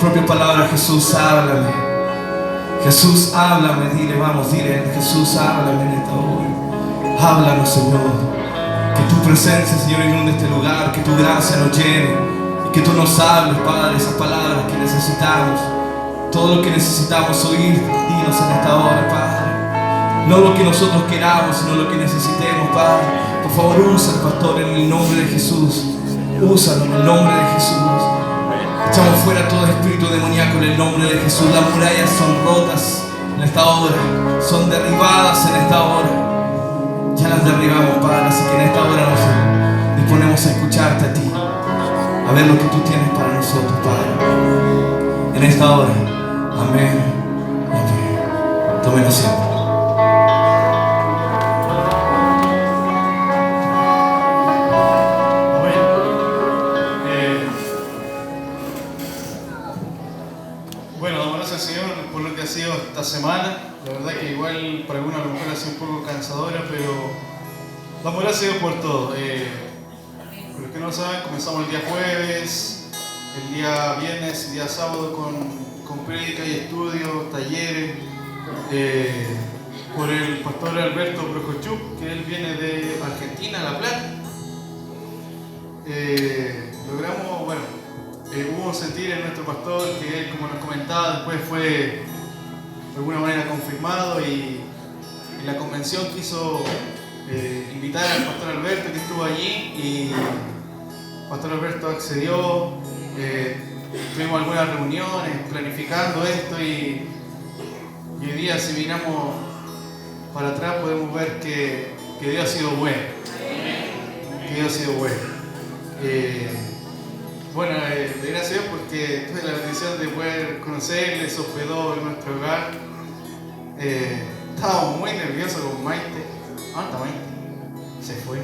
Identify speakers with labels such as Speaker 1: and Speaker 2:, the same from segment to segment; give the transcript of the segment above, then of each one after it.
Speaker 1: propia palabra. Jesús, háblame. Jesús, háblame. Dile, vamos, dile, Jesús, háblame en esta hora. Háblanos, Señor. Que tu presencia, Señor, inunde este lugar. Que tu gracia nos llene. Y que tú nos hables, Padre, esas palabras que necesitamos. Todo lo que necesitamos oír, dinos en esta hora, Padre. No lo que nosotros queramos, sino lo que necesitemos, Padre. Por favor, usa al pastor en el nombre de Jesús. Úsalo en el nombre de Jesús. Echamos fuera todo espíritu demoníaco en el nombre de Jesús. Las murallas son rotas en esta hora. Son derribadas en esta hora. Ya las derribamos, Padre. Así que en esta hora nos disponemos a escucharte a ti. A ver lo que tú tienes para nosotros, Padre. En esta hora. Amén. Amén. Tomen asiento.
Speaker 2: Esta semana, la verdad que igual para algunos a lo mejor ha sido un poco cansadora, pero damos gracias por todo. Por los que no lo saben, comenzamos el día jueves, el día viernes, el día sábado con prédica y estudios, talleres, por el pastor Alberto Procochuk, que él viene de Argentina, La Plata. Logramos, bueno, hubo un sentir en nuestro pastor que él, como nos comentaba, después fue de alguna manera confirmado y la convención quiso invitar al pastor Alberto, que estuvo allí, y el pastor Alberto accedió. Tuvimos algunas reuniones planificando esto y hoy día, si miramos para atrás, podemos ver que Dios ha sido bueno. Que Dios ha sido bueno. Bueno, de gracias a Dios porque tuve la bendición de poder conocerle, se hospedó en nuestro hogar. Estábamos muy nerviosos con Maite. ¿Dónde está Maite? Se fue.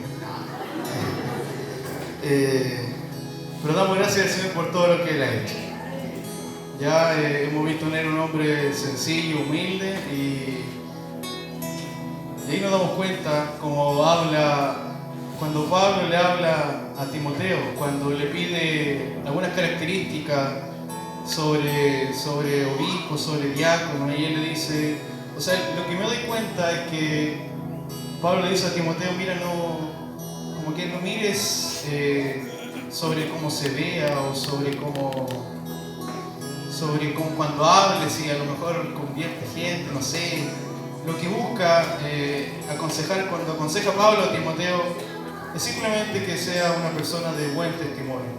Speaker 2: Pero damos gracias al Señor por todo lo que Él ha hecho. Ya hemos visto en Él un hombre sencillo, humilde, y ahí nos damos cuenta cómo habla. Cuando Pablo le habla a Timoteo, cuando le pide algunas características sobre obispo, sobre diácono, y él le dice, o sea, lo que me doy cuenta es que Pablo le dice a Timoteo, mira, como que no mires sobre cómo se vea o sobre cómo cuando hables y a lo mejor convierte gente, no sé. Lo que busca aconsejar, cuando aconseja Pablo a Timoteo, es simplemente que sea una persona de buen testimonio.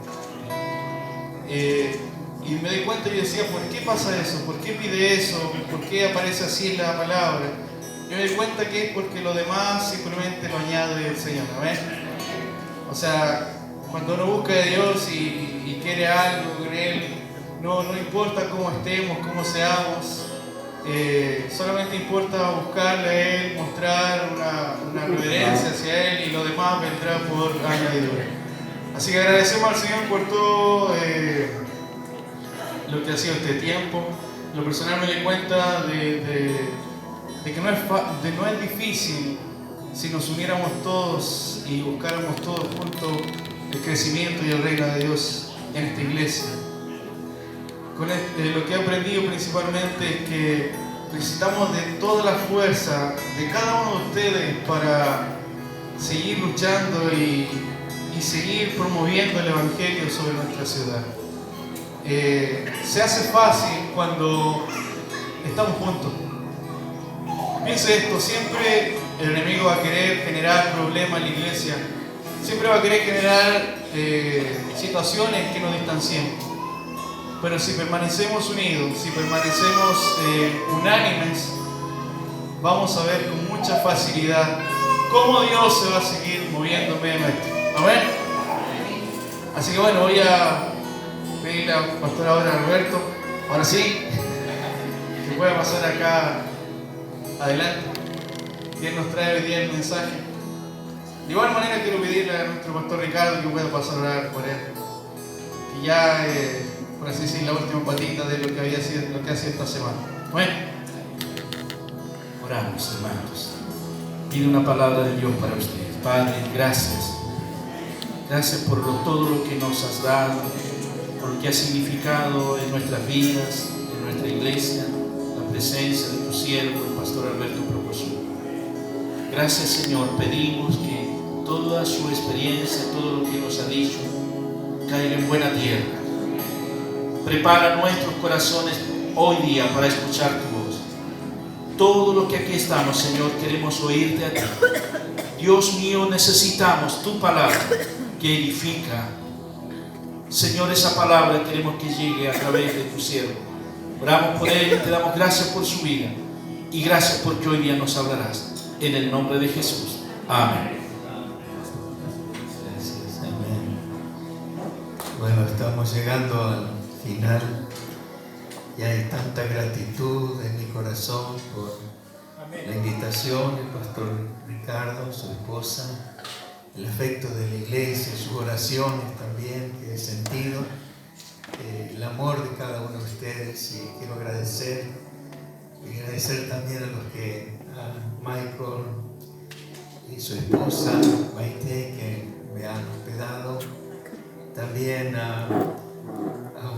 Speaker 2: Y me doy cuenta y decía, ¿por qué pasa eso? ¿Por qué pide eso? ¿Por qué aparece así en la palabra? Yo me doy cuenta que es porque lo demás simplemente lo añade el Señor, ¿no ves? O sea, cuando uno busca a Dios y quiere algo con Él, no importa cómo estemos, cómo seamos, solamente importa buscarle a Él, mostrar una reverencia hacia Él, y lo demás vendrá por añadidura. Así que agradecemos al Señor por todo lo que ha sido este tiempo. En lo personal me doy cuenta de que no es difícil si nos uniéramos todos y buscáramos todos juntos el crecimiento y el reino de Dios en esta iglesia. Lo que he aprendido principalmente es que necesitamos de toda la fuerza de cada uno de ustedes para seguir luchando y seguir promoviendo el Evangelio sobre nuestra ciudad. Se hace fácil cuando estamos juntos. Piense esto, siempre el enemigo va a querer generar problemas en la iglesia, siempre va a querer generar situaciones que nos distancien. Pero si permanecemos unidos, si permanecemos unánimes, vamos a ver con mucha facilidad cómo Dios se va a seguir moviendo en medio nuestro. ¿Amén? Así que bueno, voy a pedirle al pastor ahora Alberto, ahora sí, que pueda pasar acá adelante. Y él nos trae hoy día el mensaje. De igual manera quiero pedirle a nuestro pastor Ricardo que pueda pasar a orar por él. Que ya por así decir, la última patita de lo que ha sido esta semana. Bueno,
Speaker 1: oramos, hermanos. Pido una palabra de Dios para ustedes. Padre, gracias. Gracias por todo lo que nos has dado.
Speaker 3: por lo que ha significado en nuestras vidas, en nuestra iglesia, la presencia de tu siervo, el pastor Alberto Procosio. Gracias, Señor. Pedimos que toda su experiencia, todo lo que nos ha dicho, caiga en buena tierra. Prepara nuestros corazones hoy día para escuchar tu voz. Todo lo que aquí estamos, Señor, queremos oírte a ti. Dios mío, necesitamos tu palabra que edifica. Señor, esa palabra queremos que llegue a través de tu siervo. Oramos por él y te damos gracias por su vida. Y gracias porque hoy día nos hablarás. En el nombre de Jesús. Amén.
Speaker 4: Gracias, amén. Bueno, estamos llegando al final. Y hay tanta gratitud en mi corazón por la invitación del pastor Ricardo, su esposa, el afecto de la iglesia, sus oraciones también que he sentido, el amor de cada uno de ustedes. Y quiero agradecer también a los que, a Michael y su esposa Maite, que me han hospedado, también a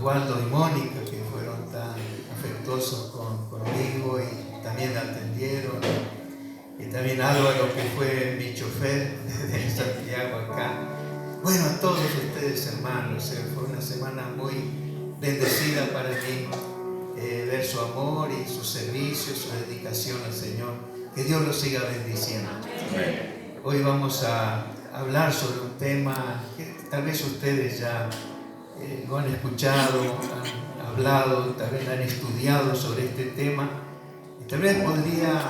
Speaker 4: Waldo y Mónica, que fueron tan afectuosos conmigo y también me atendieron, y también Álvaro, que fue mi chofer desde Santiago acá. Bueno, a todos ustedes, hermanos, fue una semana muy bendecida para mí, ver su amor y su servicio, su dedicación al Señor. Que Dios los siga bendiciendo. Hoy vamos a hablar sobre un tema que tal vez ustedes ya lo han escuchado, han hablado, tal vez han estudiado sobre este tema, y tal vez podría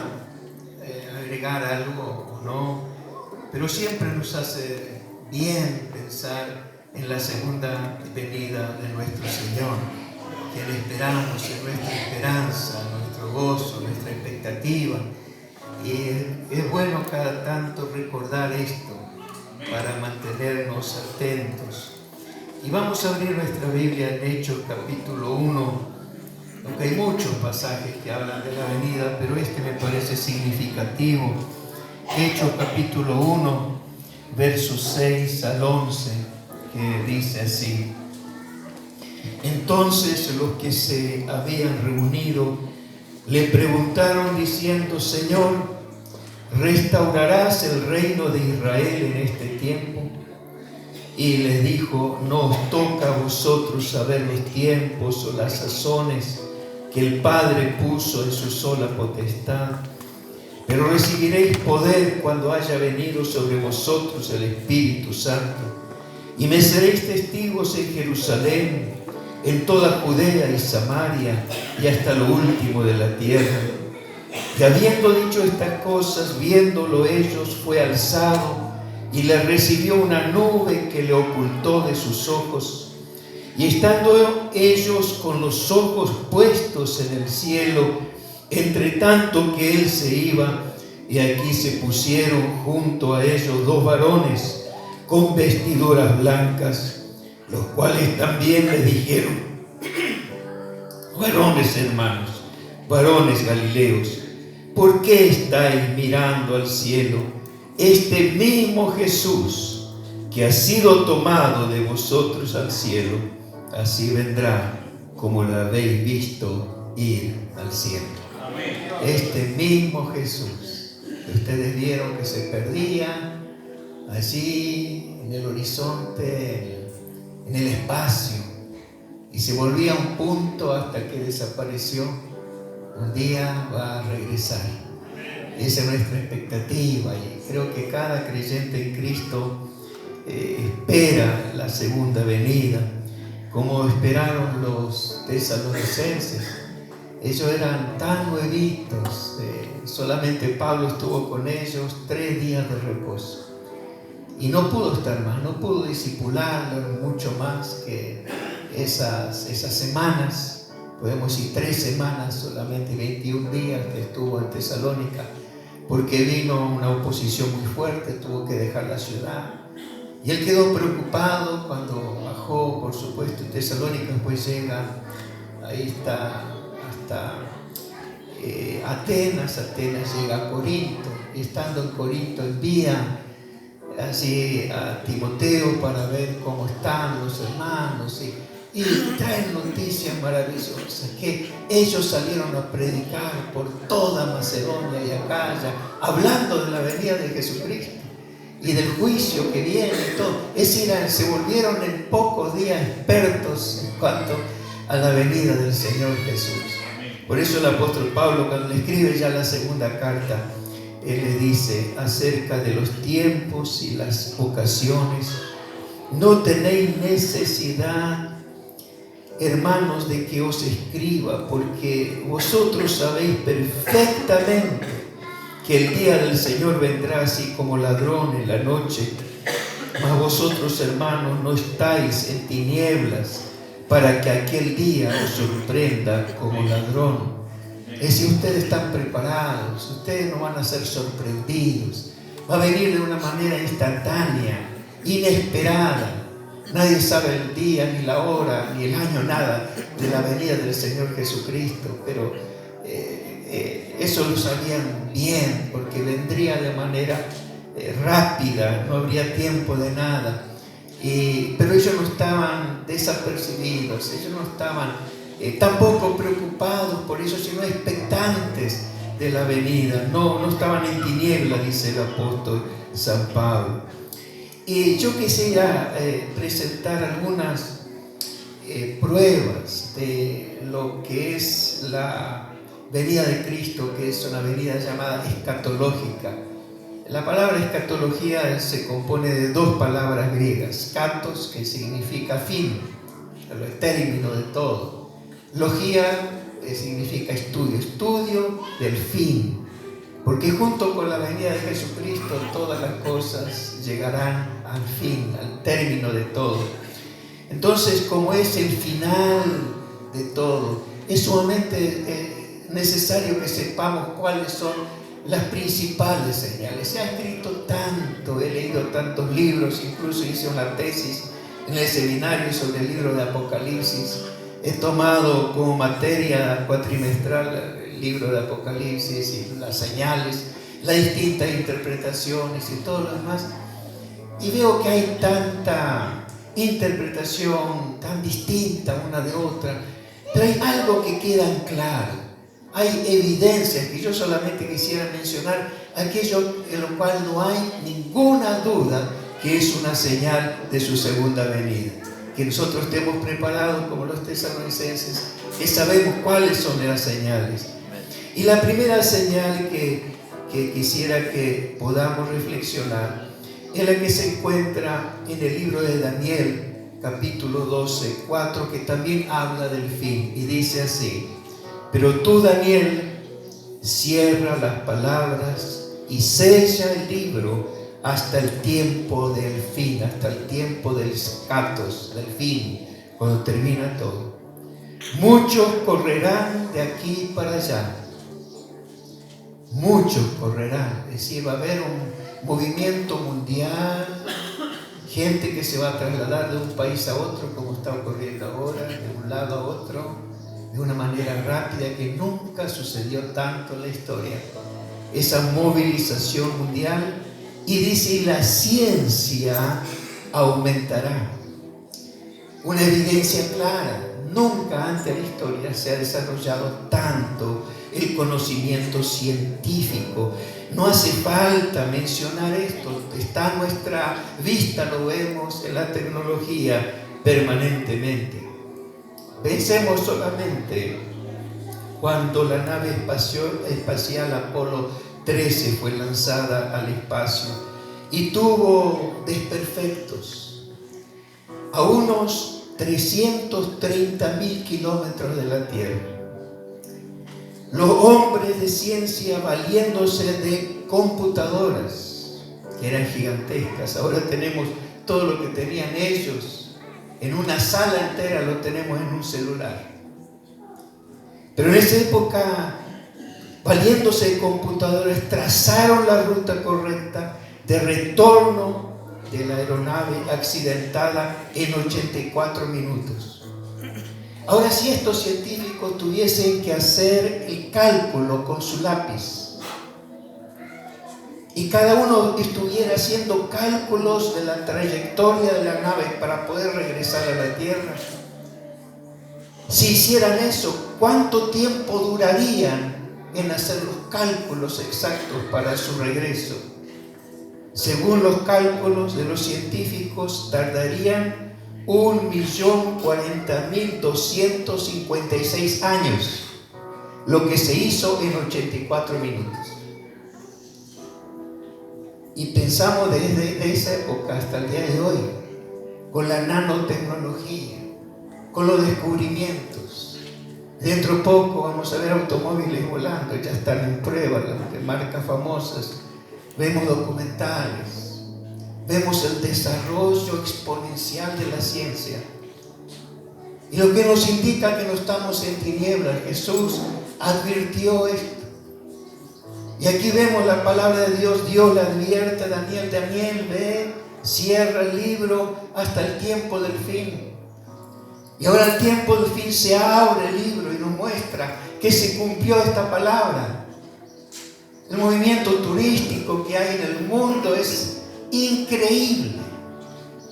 Speaker 4: agregar algo o no, pero siempre nos hace bien pensar en la segunda venida de nuestro Señor, quien esperamos, en nuestra esperanza, nuestro gozo, nuestra expectativa. Y es bueno cada tanto recordar esto para mantenernos atentos. Y vamos a abrir nuestra Biblia en Hechos capítulo 1, aunque hay muchos pasajes que hablan de la venida, pero este me parece significativo. Hechos capítulo 1, versos 6 al 11, que dice así: Entonces los que se habían reunido le preguntaron diciendo: Señor, ¿restaurarás el reino de Israel en este tiempo? Y les dijo: no os toca a vosotros saber los tiempos o las sazones que el Padre puso en su sola potestad, pero recibiréis poder cuando haya venido sobre vosotros el Espíritu Santo, y me seréis testigos en Jerusalén, en toda Judea y Samaria, y hasta lo último de la tierra. Y habiendo dicho estas cosas, viéndolo ellos, fue alzado, y le recibió una nube que le ocultó de sus ojos. Y estando ellos con los ojos puestos en el cielo, entre tanto que él se iba, y aquí se pusieron junto a ellos dos varones con vestiduras blancas, los cuales también les dijeron: varones hermanos, varones galileos, ¿por qué estáis mirando al cielo? Este mismo Jesús que ha sido tomado de vosotros al cielo, así vendrá como lo habéis visto ir al cielo. Amén. Este mismo Jesús que ustedes vieron que se perdía allí en el horizonte, en el espacio, y se volvía a un punto hasta que desapareció, un día va a regresar. Esa es nuestra expectativa, y creo que cada creyente en Cristo espera la segunda venida, como esperaron los tesalonicenses. Ellos eran tan nuevitos, solamente Pablo estuvo con ellos 3 días de reposo, y no pudo estar más, no pudo discipularlos mucho más que esas semanas. Podemos decir 3 semanas, solamente 21 días que estuvo en Tesalónica, porque vino una oposición muy fuerte, tuvo que dejar la ciudad. Y él quedó preocupado cuando bajó, por supuesto, en Tesalónica, pues llega, ahí está, hasta Atenas llega a Corinto, y estando en Corinto envía así a Timoteo para ver cómo están los hermanos, y traen noticias maravillosas, que ellos salieron a predicar por toda Macedonia y Acaya, hablando de la venida de Jesucristo y del juicio que viene y todo. Es decir, se volvieron en pocos días expertos en cuanto a la venida del Señor Jesús. Por eso el apóstol Pablo, cuando le escribe ya la segunda carta, él le dice acerca de los tiempos y las ocasiones: no tenéis necesidad, hermanos, de que os escriba, porque vosotros sabéis perfectamente que el día del Señor vendrá así como ladrón en la noche. Mas vosotros, hermanos, no estáis en tinieblas, para que aquel día os sorprenda como ladrón. Es decir, ustedes están preparados, ustedes no van a ser sorprendidos. Va a venir de una manera instantánea, inesperada. Nadie sabe el día, ni la hora, ni el año, nada de la venida del Señor Jesucristo, pero eso lo sabían bien, porque vendría de manera rápida, no habría tiempo de nada. Pero ellos no estaban desapercibidos, ellos no estaban tampoco preocupados por eso, sino expectantes de la venida. No estaban en tinieblas, dice el apóstol San Pablo. Y yo quisiera presentar algunas pruebas de lo que es la venida de Cristo, que es una venida llamada escatológica. La palabra escatología se compone de dos palabras griegas: katos, que significa fin, el término de todo; logía, que significa estudio, estudio del fin. Porque junto con la venida de Jesucristo todas las cosas llegarán al fin, al término de todo. Entonces, como es el final de todo, es sumamente necesario que sepamos cuáles son las principales señales. Se ha escrito tanto, he leído tantos libros, incluso hice una tesis en el seminario sobre el libro de Apocalipsis. He tomado como materia cuatrimestral el libro de Apocalipsis y las señales, las distintas interpretaciones y todo lo demás. Y veo que hay tanta interpretación tan distinta una de otra, pero hay algo que queda claro. Hay evidencias que yo solamente quisiera mencionar, aquello en lo cual no hay ninguna duda que es una señal de su segunda venida. Que nosotros estemos preparados como los tesalonicenses, que sabemos cuáles son las señales. Y la primera señal que quisiera que podamos reflexionar es la que se encuentra en el libro de Daniel, capítulo 12, 4, que también habla del fin, y dice así: pero tú, Daniel, cierra las palabras y sella el libro hasta el tiempo del fin, hasta el tiempo del katos, del fin, cuando termina todo. Muchos correrán de aquí para allá. Muchos correrán, es decir, va a haber un movimiento mundial, gente que se va a trasladar de un país a otro, como está ocurriendo ahora, de un lado a otro, de una manera rápida que nunca sucedió tanto en la historia. Esa movilización mundial, y dice, la ciencia aumentará. Una evidencia clara: nunca antes en la historia se ha desarrollado tanto el conocimiento científico. No hace falta mencionar esto, está a nuestra vista, lo vemos en la tecnología permanentemente. Pensemos solamente cuando la nave espacial Apolo 13 fue lanzada al espacio y tuvo desperfectos a unos 330.000 kilómetros de la Tierra. Los hombres de ciencia valiéndose de computadoras que eran gigantescas. Ahora tenemos todo lo que tenían ellos en una sala entera, lo tenemos en un celular. Pero en esa época, valiéndose de computadoras, trazaron la ruta correcta de retorno de la aeronave accidentada en 84 minutos. Ahora, si estos científicos tuviesen que hacer el cálculo con su lápiz y cada uno estuviera haciendo cálculos de la trayectoria de la nave para poder regresar a la Tierra, Si hicieran eso, ¿cuánto tiempo durarían en hacer los cálculos exactos para su regreso? Según los cálculos de los científicos, tardarían 1.040.256 años, lo que se hizo en 84 minutos. Y pensamos desde esa época hasta el día de hoy, con la nanotecnología, con los descubrimientos. Dentro de poco vamos a ver automóviles volando, ya están en prueba, las de marcas famosas. Vemos documentales, vemos el desarrollo exponencial de la ciencia. Y lo que nos indica que no estamos en tinieblas. Jesús advirtió esto. Y aquí vemos la palabra de Dios. Dios le advierte a Daniel: Daniel, ve, cierra el libro hasta el tiempo del fin. Y ahora el tiempo del fin se abre el libro y nos muestra que se cumplió esta palabra. El movimiento turístico que hay en el mundo es increíble.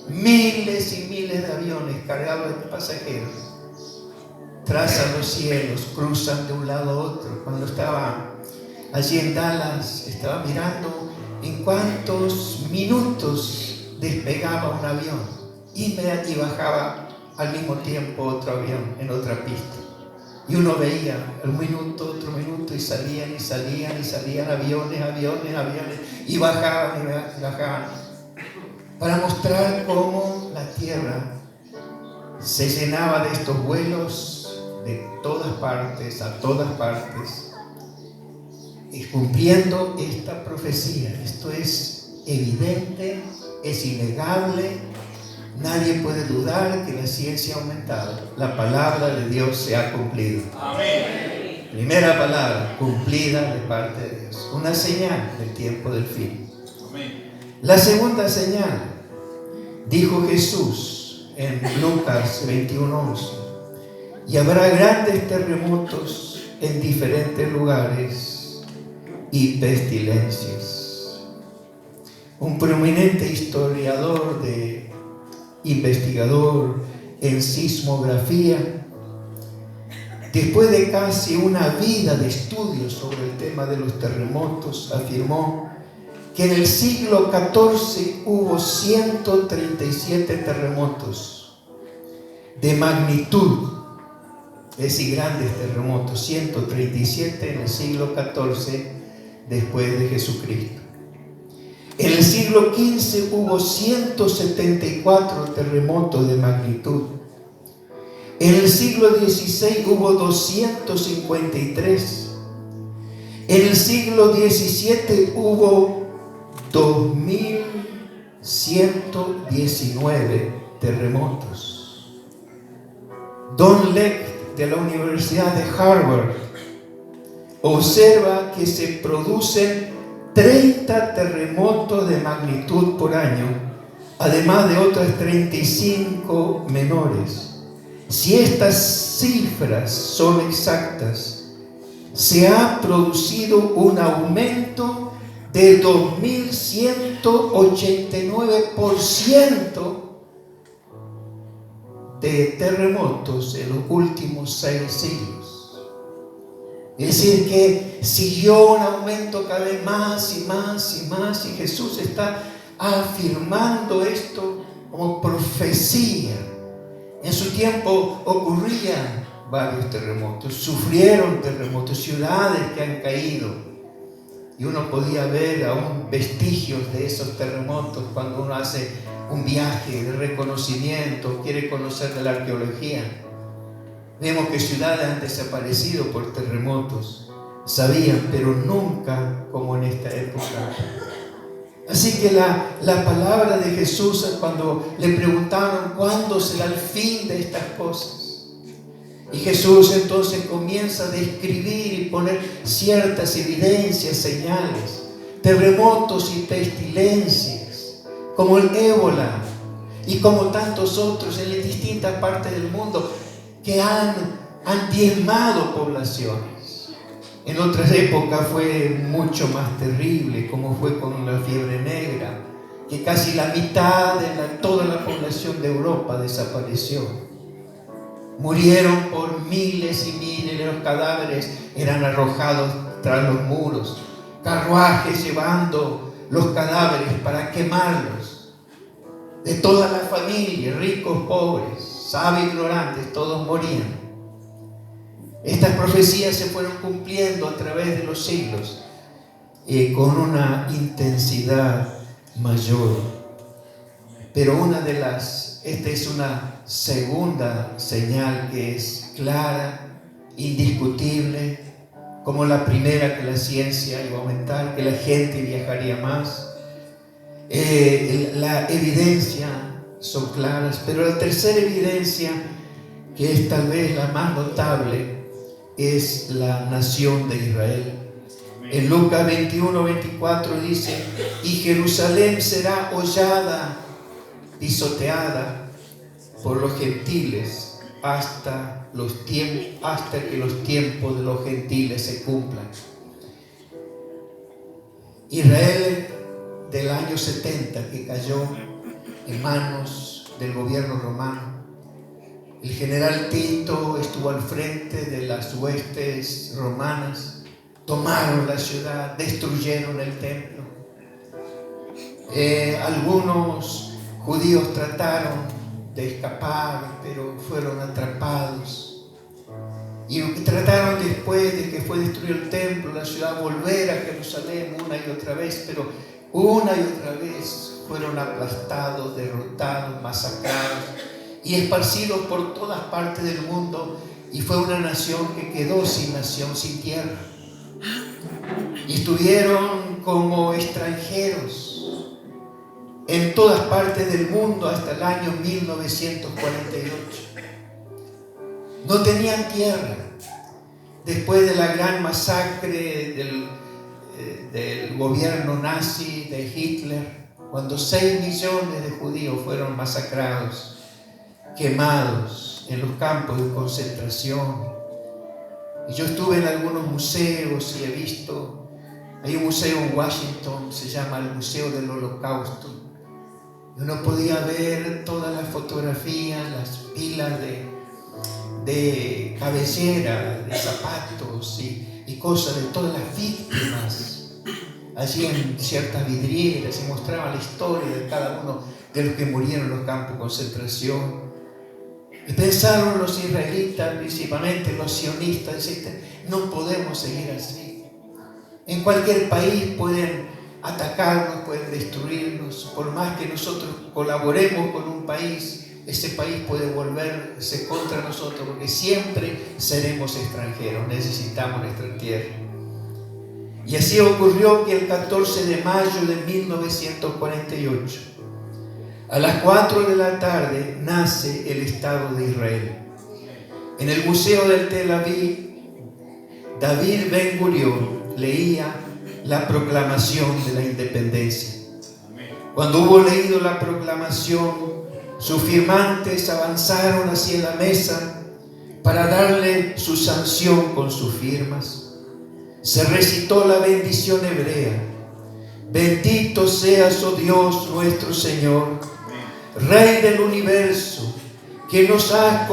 Speaker 4: Miles y miles de aviones cargados de pasajeros trazan los cielos, cruzan de un lado a otro. Cuando estaba allí en Dallas, estaba mirando en cuántos minutos despegaba un avión y bajaba al mismo tiempo otro avión en otra pista. Y uno veía un minuto, otro minuto, y salían aviones, y bajaban, para mostrar cómo la tierra se llenaba de estos vuelos de todas partes, a todas partes, y cumpliendo esta profecía. Esto es evidente, es innegable. Nadie puede dudar que la ciencia ha aumentado. La palabra de Dios se ha cumplido. Amén. Primera palabra cumplida de parte de Dios. Una señal del tiempo del fin. Amén. La segunda señal, dijo Jesús en Lucas 21:11: y habrá grandes terremotos en diferentes lugares y pestilencias. Un prominente historiador investigador en sismografía, después de casi una vida de estudios sobre el tema de los terremotos, afirmó que en el siglo XIV hubo 137 terremotos de magnitud, es decir, grandes terremotos, 137 en el siglo XIV después de Jesucristo. En el siglo XV hubo 174 terremotos de magnitud. En el siglo XVI hubo 253. En el siglo XVII hubo 2119 terremotos. Don Leck, de la Universidad de Harvard, observa que se producen 30 terremotos de magnitud por año, además de otras 35 menores. Si estas cifras son exactas, se ha producido un aumento de 2189% de terremotos en los últimos 6 siglos. Es decir, que siguió un aumento cada vez más y más y más, y Jesús está afirmando esto como profecía. En su tiempo ocurrían varios terremotos, sufrieron terremotos, ciudades que han caído, y uno podía ver aún vestigios de esos terremotos cuando uno hace un viaje de reconocimiento, quiere conocer de la arqueología. Vemos que ciudades han desaparecido por terremotos. Sabían, pero nunca como en esta época. Así que la palabra de Jesús, cuando le preguntaron cuándo será el fin de estas cosas, y Jesús entonces comienza a describir y poner ciertas evidencias, señales, terremotos y pestilencias, como el ébola y como tantos otros en las distintas partes del mundo, que han diezmado poblaciones. En otras épocas fue mucho más terrible, como fue con la fiebre negra, que casi la mitad de toda la población de Europa desapareció. Murieron por miles y miles, los cadáveres eran arrojados tras los muros, carruajes llevando los cadáveres para quemarlos. De todas las familias, ricos, pobres, sabios, ignorantes, todos morían. Estas profecías se fueron cumpliendo a través de los siglos con una intensidad mayor. Pero esta es una segunda señal que es clara, indiscutible, como la primera, que la ciencia iba a aumentar, que la gente viajaría más. La evidencia son claras, pero la tercera evidencia, que es tal vez la más notable, es la nación de Israel. En Lucas 21-24 dice: y Jerusalén será hollada, pisoteada por los gentiles hasta que los tiempos de los gentiles se cumplan. Israel del año 70, que cayó en manos del gobierno romano. El general Tito estuvo al frente de las huestes romanas, tomaron la ciudad, destruyeron el templo. Algunos judíos trataron de escapar, pero fueron atrapados. Y trataron, después de que fue destruido el templo, la ciudad, volver a Jerusalén una y otra vez, pero una y otra vez fueron aplastados, derrotados, masacrados y esparcidos por todas partes del mundo, y fue una nación que quedó sin nación, sin tierra, y estuvieron como extranjeros en todas partes del mundo hasta el año 1948. No tenían tierra. Después de la gran masacre del gobierno nazi de Hitler, cuando 6 millones de judíos fueron masacrados, quemados en los campos de concentración. Y yo estuve en algunos museos y he visto, hay un museo en Washington, se llama el Museo del Holocausto. Y uno podía ver todas las fotografías, las pilas de cabellera, de zapatos y cosas de todas las víctimas. Allí en ciertas vidrieras se mostraba la historia de cada uno de los que murieron en los campos de concentración. Y pensaron los israelitas, principalmente los sionistas, no podemos seguir así. En cualquier país pueden atacarnos, pueden destruirnos. Por más que nosotros colaboremos con un país, ese país puede volverse contra nosotros, porque siempre seremos extranjeros, necesitamos nuestra tierra. Y así ocurrió que el 14 de mayo de 1948, a las 4 de la tarde, nace el Estado de Israel. En el Museo del Tel Aviv, David Ben Gurión leía la proclamación de la independencia. Cuando hubo leído la proclamación, sus firmantes avanzaron hacia la mesa para darle su sanción con sus firmas. Se recitó la bendición hebrea: bendito seas, oh Dios nuestro Señor, Rey del universo, que nos has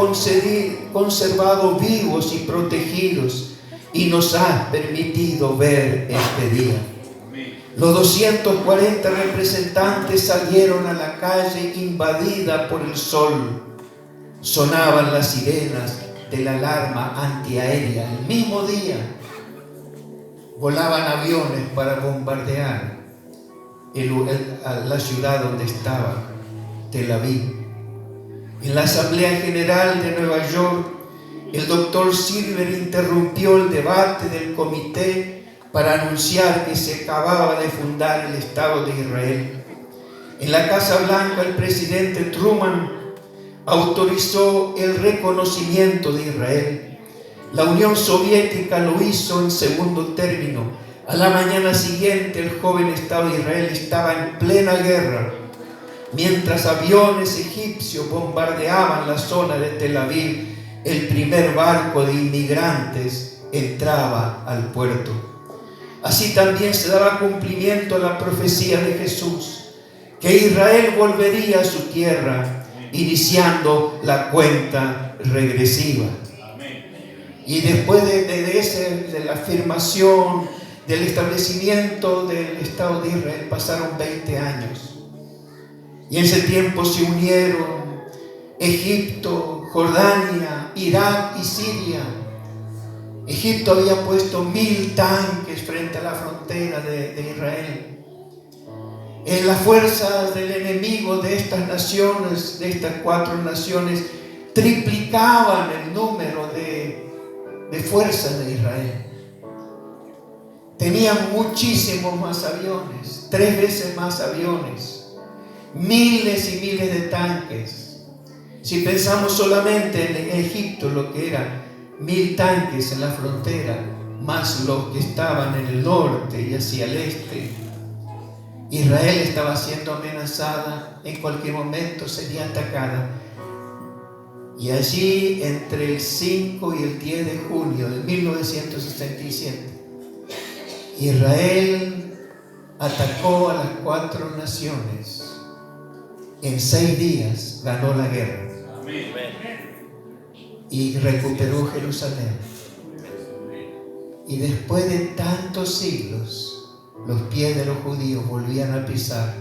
Speaker 4: conservado vivos y protegidos y nos has permitido ver este día. Los 240 representantes salieron a la calle invadida por el sol. Sonaban las sirenas de la alarma antiaérea. El mismo día volaban aviones para bombardear la ciudad donde estaba Tel Aviv. En la Asamblea General de Nueva York, el doctor Silver interrumpió el debate del comité para anunciar que se acababa de fundar el Estado de Israel. En la Casa Blanca, el presidente Truman autorizó el reconocimiento de Israel. La Unión Soviética lo hizo en segundo término. A la mañana siguiente, el joven Estado de Israel estaba en plena guerra, mientras aviones egipcios bombardeaban la zona de Tel Aviv. El primer barco de inmigrantes entraba al puerto. Así también se daba cumplimiento a la profecía de Jesús, que Israel volvería a su tierra, iniciando la cuenta regresiva. Y después de la afirmación del establecimiento del Estado de Israel pasaron 20 años. Y en ese tiempo se unieron Egipto, Jordania, Irak y Siria. Egipto había puesto 1000 tanques frente a la frontera de Israel. En las fuerzas del enemigo de estas naciones, de estas 4 naciones, triplicaban el número de fuerzas de Israel. Tenían muchísimos más aviones, 3 veces más aviones, miles y miles de tanques. Si pensamos solamente en Egipto, lo que era 1000 tanques en la frontera, más los que estaban en el norte y hacia el este, Israel estaba siendo amenazada, en cualquier momento sería atacada. Y allí, entre el 5 y el 10 de junio de 1967, Israel atacó a las 4 naciones. En 6 días ganó la guerra y recuperó Jerusalén. Y después de tantos siglos, los pies de los judíos volvían a pisar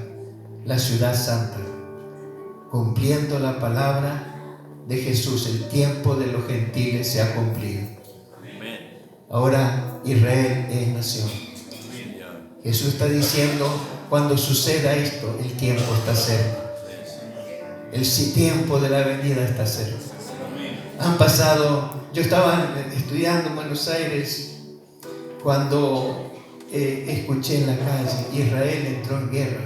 Speaker 4: la ciudad santa, cumpliendo la palabra de Jesús. El tiempo de los gentiles se ha cumplido. Ahora Israel es nación. Jesús está diciendo, cuando suceda esto, el tiempo está cerca. El tiempo de la venida está cerca. Han pasado, yo estaba estudiando en Buenos Aires cuando escuché en la calle, Israel entró en guerra.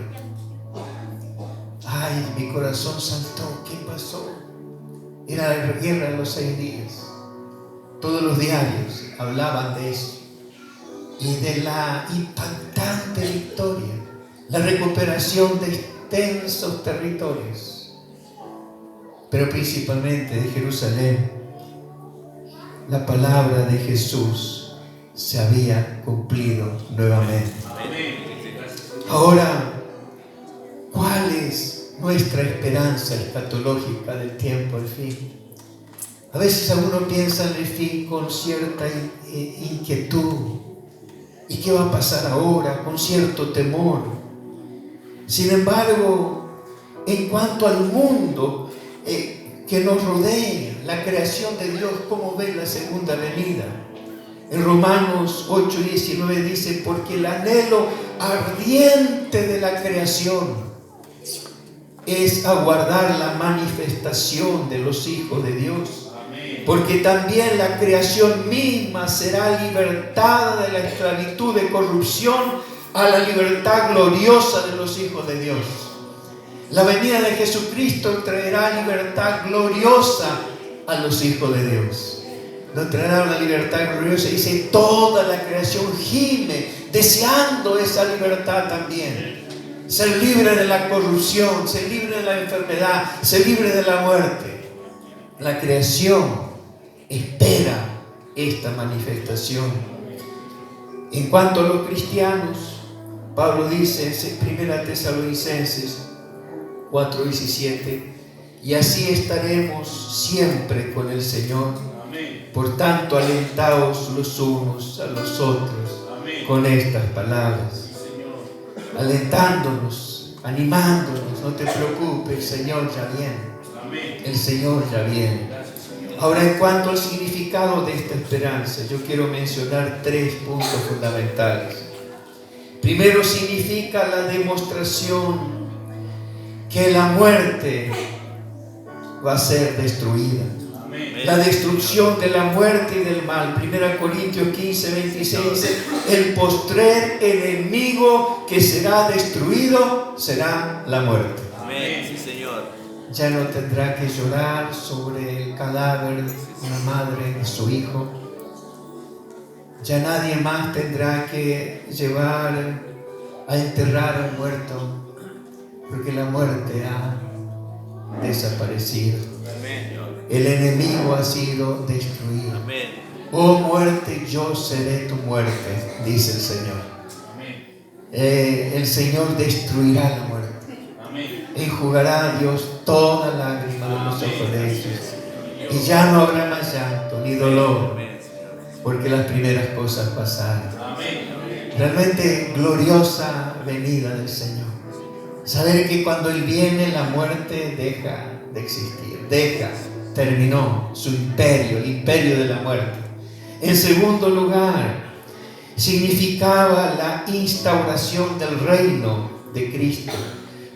Speaker 4: Ay, mi corazón saltó. ¿Qué pasó? Era la guerra de los 6 días. Todos los diarios hablaban de eso y de la impactante victoria, la recuperación de extensos territorios, pero principalmente de Jerusalén. La palabra de Jesús se había cumplido nuevamente. Ahora, ¿cuál es nuestra esperanza escatológica del tiempo del fin? A veces alguno piensa en el fin con cierta inquietud. ¿Y qué va a pasar ahora? Con cierto temor. Sin embargo, en cuanto al mundo que nos rodea, la creación de Dios, ¿cómo ve la segunda venida? En Romanos 8:19 dice, porque el anhelo ardiente de la creación es aguardar la manifestación de los hijos de Dios. Porque también la creación misma será libertada de la esclavitud de corrupción a la libertad gloriosa de los hijos de Dios. La venida de Jesucristo traerá libertad gloriosa a los hijos de Dios. Nos traerá una libertad gloriosa. Dice, toda la creación gime deseando esa libertad también. Ser libre de la corrupción, ser libre de la enfermedad, ser libre de la muerte. La creación espera esta manifestación. En cuanto a los cristianos, Pablo dice en 1 Tesalonicenses 4:17, y así estaremos siempre con el Señor. Por tanto, alentaos los unos a los otros con estas palabras, alentándonos, animándonos. No te preocupes, el Señor ya viene. El Señor ya viene. Ahora, en cuanto al significado de esta esperanza, yo quiero mencionar 3 puntos fundamentales. Primero, significa la demostración que la muerte va a ser destruida. La destrucción de la muerte y del mal. 1 Corintios 15:26 dice, el postrer enemigo que será destruido será la muerte.
Speaker 5: Amén, sí, Señor.
Speaker 4: Ya no tendrá que llorar sobre el cadáver de una madre de su hijo. Ya nadie más tendrá que llevar a enterrar al muerto, porque la muerte ha desaparecido. El enemigo ha sido destruido. Oh muerte, yo seré tu muerte, dice el Señor. El Señor destruirá la muerte. Enjugará a Dios toda lágrima de los ojos de ellos. Y ya no habrá más llanto ni dolor, porque las primeras cosas pasaron. Realmente gloriosa venida del Señor. Saber que cuando Él viene, la muerte deja de existir. Terminó su imperio, el imperio de la muerte. En segundo lugar, significaba la instauración del reino de Cristo.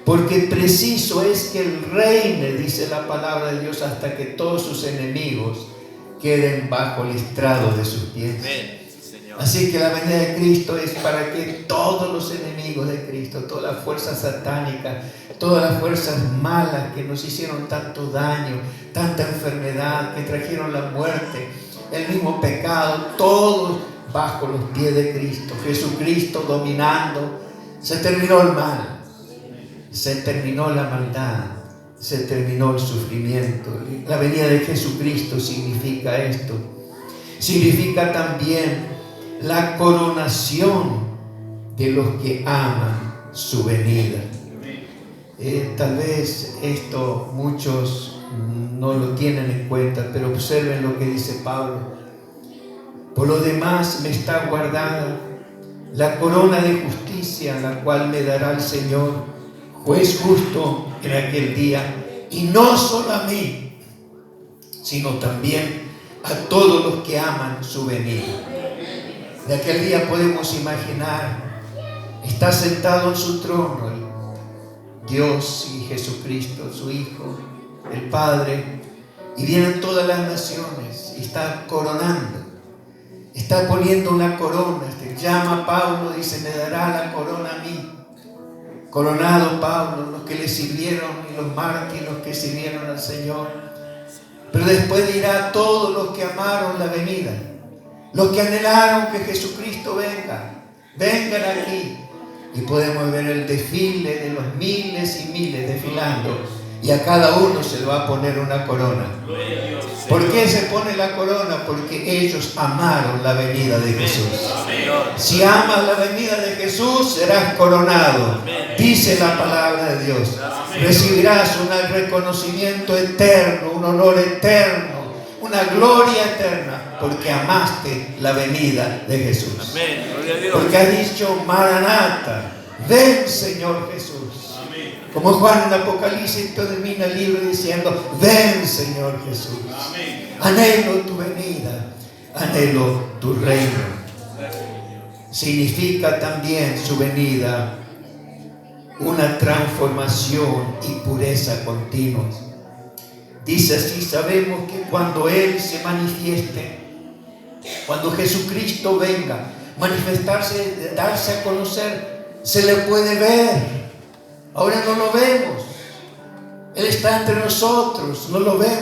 Speaker 4: Porque preciso es que Él reine, dice la palabra de Dios, hasta que todos sus enemigos queden bajo el estrado de sus pies. Así que la venida de Cristo es para que todos los enemigos de Cristo, todas las fuerzas satánicas, todas las fuerzas malas que nos hicieron tanto daño, tanta enfermedad, que trajeron la muerte, el mismo pecado, todos bajo los pies de Cristo. Jesucristo dominando. Se terminó el mal. Se terminó la maldad, se terminó el sufrimiento. La venida de Jesucristo significa esto. Significa también la coronación de los que aman su venida. Tal vez esto muchos no lo tienen en cuenta, pero observen lo que dice Pablo. Por lo demás me está guardada la corona de justicia, la cual me dará el Señor, juez justo, en aquel día, y no solo a mí, sino también a todos los que aman su venida. De aquel día podemos imaginar, está sentado en su trono Dios y Jesucristo, su Hijo, el Padre, y vienen todas las naciones y está coronando, está poniendo una corona. Llama a Pablo, dice, me dará la corona a mí. Coronado Pablo, los que le sirvieron, y los mártires que sirvieron al Señor. Pero después dirá a todos los que amaron la venida, los que anhelaron que Jesucristo venga, vengan aquí. Y podemos ver el desfile de los miles y miles desfilando, y a cada uno se le va a poner una corona. ¿Por qué se pone la corona? Porque ellos amaron la venida de Jesús. Si amas la venida de Jesús, serás coronado. Dice la palabra de Dios. Recibirás un reconocimiento eterno, un honor eterno, una gloria eterna, porque amaste la venida de Jesús. Porque has dicho, Maranata, ven Señor Jesús. Como Juan en Apocalipsis termina el libro diciendo, ven Señor Jesús. Anhelo tu venida, anhelo tu reino. Significa también su venida una transformación y pureza continua. Dice así, sabemos que cuando Él se manifieste, cuando Jesucristo venga, manifestarse, darse a conocer, se le puede ver. Ahora no lo vemos. Él está entre nosotros, no lo vemos.